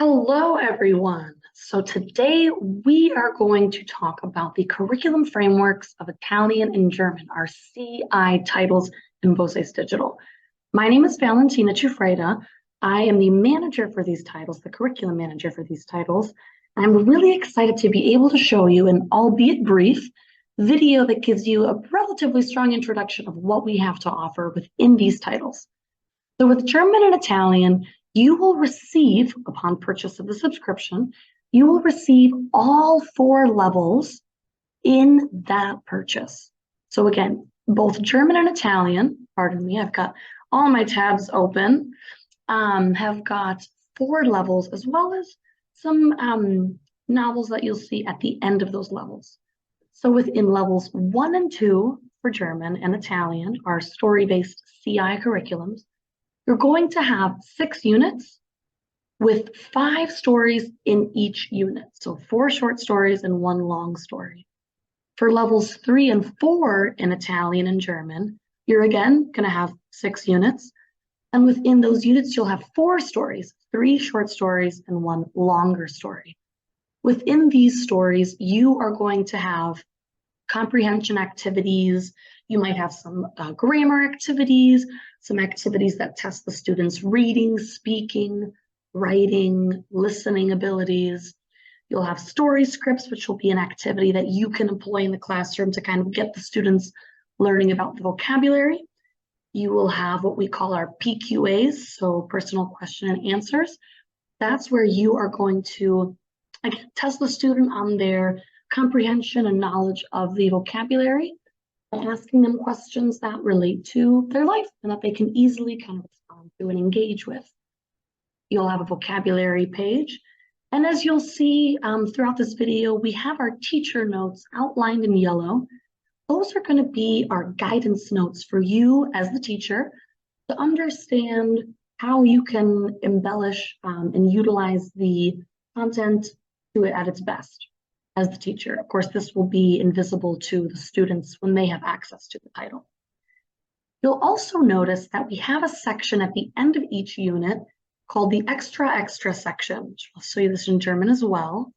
Hello, everyone. So today we are going to talk about the curriculum frameworks of Italian and German, our CI titles in Voces Digital. My name is Valentina Ciuffreda. I am the manager for these titles, the curriculum manager for these titles. I'm really excited to be able to show you an albeit brief video that gives you a relatively strong introduction of what we have to offer within these titles. So with German and Italian, you will receive, upon purchase of the subscription, you will receive all 4 levels in that purchase. So again, both German and Italian, pardon me, I've got all my tabs open, have got 4 levels as well as some novels that you'll see at the end of those levels. So within levels 1 and 2 for German and Italian, our story-based CI curriculums, you're going to have 6 units with 5 stories in each unit. So 4 short stories and 1 long story. For levels 3 and 4 in Italian and German, you're again going to have 6 units. And within those units, you'll have 4 stories, 3 short stories and 1 longer story. Within these stories, you are going to have comprehension activities. You might have some grammar activities, some activities that test the students' reading, speaking, writing, listening abilities. You'll have story scripts, which will be an activity that you can employ in the classroom to kind of get the students learning about the vocabulary. You will have what we call our PQAs, so personal question and answers. That's where you are going to test the student on their comprehension and knowledge of the vocabulary by asking them questions that relate to their life and that they can easily kind of respond to and engage with. You'll have a vocabulary page. And as you'll see throughout this video, we have our teacher notes outlined in yellow. Those are going to be our guidance notes for you as the teacher to understand how you can embellish and utilize the content to it at its best as the teacher. Of course, this will be invisible to the students when they have access to the title. You'll also notice that we have a section at the end of each unit called the extra section. I'll show you this in German as well.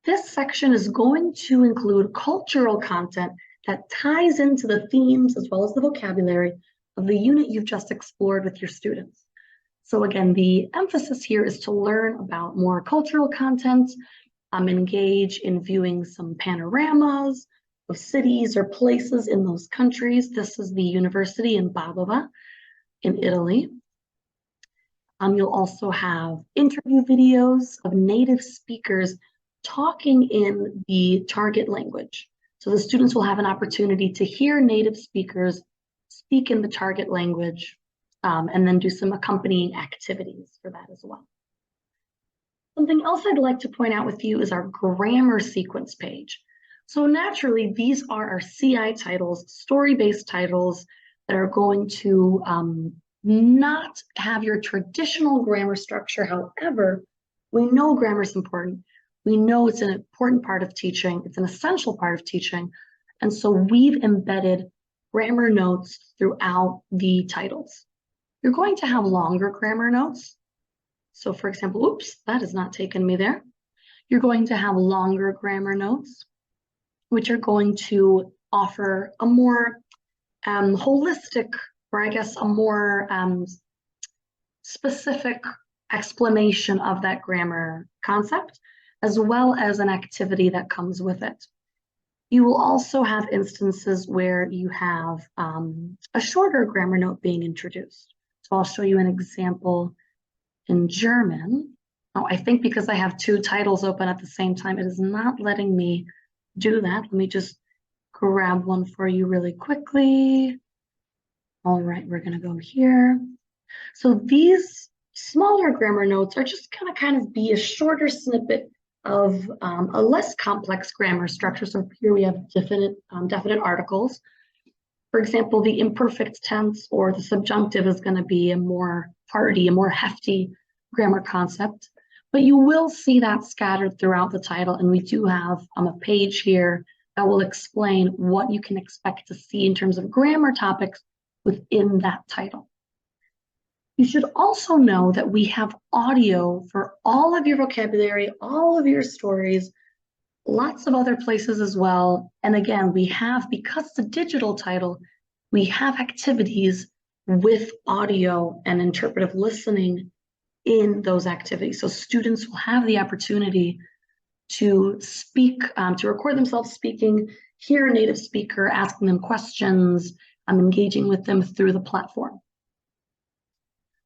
This section is going to include cultural content that ties into the themes as well as the vocabulary of the unit you've just explored with your students. So again, the emphasis here is to learn about more cultural content, engage in viewing some panoramas of cities or places in those countries. This is the university in Padova in Italy. You'll also have interview videos of native speakers talking in the target language. So the students will have an opportunity to hear native speakers speak in the target language and then do some accompanying activities for that as well. Something else I'd like to point out with you is our grammar sequence page. So naturally, these are our CI titles, story-based titles that are going to not have your traditional grammar structure. However, we know grammar is important. We know it's an important part of teaching. It's an essential part of teaching. And so we've embedded grammar notes throughout the titles. You're going to have longer grammar notes. So for example, oops, that has not taken me there. You're going to have longer grammar notes, which are going to offer a more holistic, or I guess a more specific explanation of that grammar concept, as well as an activity that comes with it. You will also have instances where you have a shorter grammar note being introduced. So I'll show you an example in German. Oh, I think because I have 2 titles open at the same time, it is not letting me do that. Let me just grab one for you really quickly. All right, we're going to go here. So these smaller grammar notes are just going to kind of be a shorter snippet of a less complex grammar structure. So here we have definite articles. For example, the imperfect tense or the subjunctive is going to be a more hearty, a more hefty grammar concept. But you will see that scattered throughout the title, and we do have a page here that will explain what you can expect to see in terms of grammar topics within that title. You should also know that we have audio for all of your vocabulary, all of your stories, lots of other places as well. And again, we have, because it's a digital title, we have activities with audio and interpretive listening in those activities. So students will have the opportunity to speak, to record themselves speaking, hear a native speaker, asking them questions, engaging with them through the platform.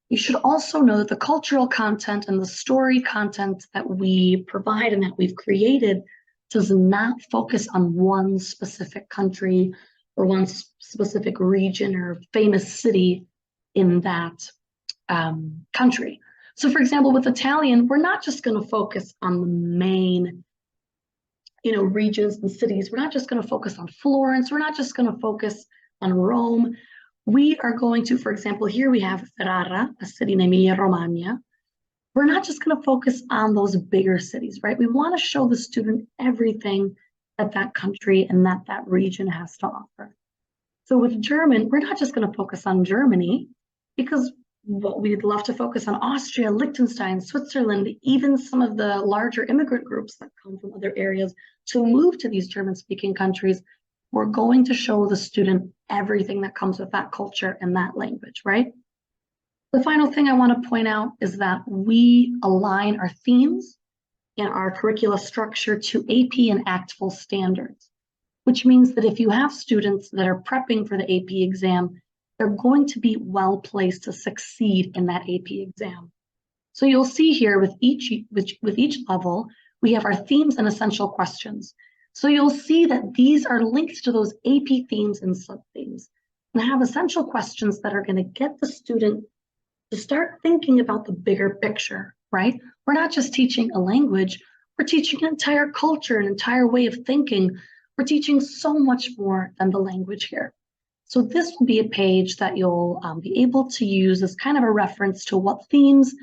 You should also know that the cultural content and the story content that we provide and that we've created does not focus on one specific country or one specific region or famous city in that country. So for example, with Italian, we're not just going to focus on the main regions and cities. We're not just going to focus on Florence. We're not just going to focus on Rome. We are going to, for example, here we have Ferrara, a city in Emilia-Romagna. We're not just going to focus on those bigger cities, right? We want to show the student everything that that country and that region has to offer. So with German, we're not just going to focus on Germany, because we'd love to focus on Austria, Liechtenstein, Switzerland, even some of the larger immigrant groups that come from other areas to move to these German-speaking countries. We're going to show the student everything that comes with that culture and that language, right? The final thing I want to point out is that we align our themes and our curricula structure to AP and ACTFL standards, which means that if you have students that are prepping for the AP exam, they're going to be well placed to succeed in that AP exam. So you'll see here with each level, we have our themes and essential questions. So you'll see that these are linked to those AP themes and sub-themes, and have essential questions that are going to get the student to start thinking about the bigger picture, right? We're not just teaching a language, we're teaching an entire culture, an entire way of thinking. We're teaching so much more than the language here. So this will be a page that you'll be able to use as kind of a reference to what themes,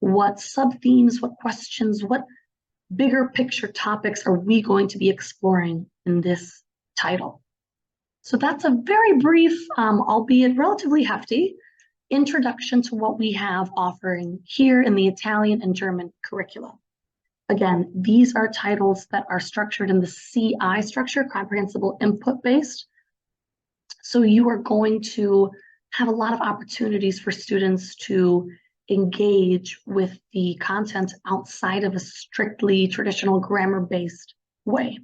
what sub-themes, what questions, what bigger picture topics are we going to be exploring in this title. So that's a very brief, albeit relatively hefty, introduction to what we have offering here in the Italian and German curricula. Again, these are titles that are structured in the CI structure, comprehensible input based. So you are going to have a lot of opportunities for students to engage with the content outside of a strictly traditional grammar-based way.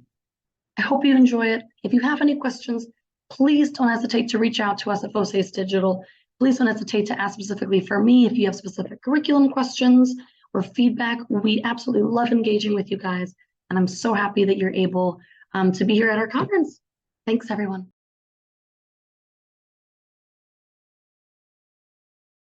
I hope you enjoy it. If you have any questions, please don't hesitate to reach out to us at Voces Digital. Please don't hesitate to ask specifically for me if you have specific curriculum questions or feedback. We absolutely love engaging with you guys, and I'm so happy that you're able to be here at our conference. Thanks, everyone.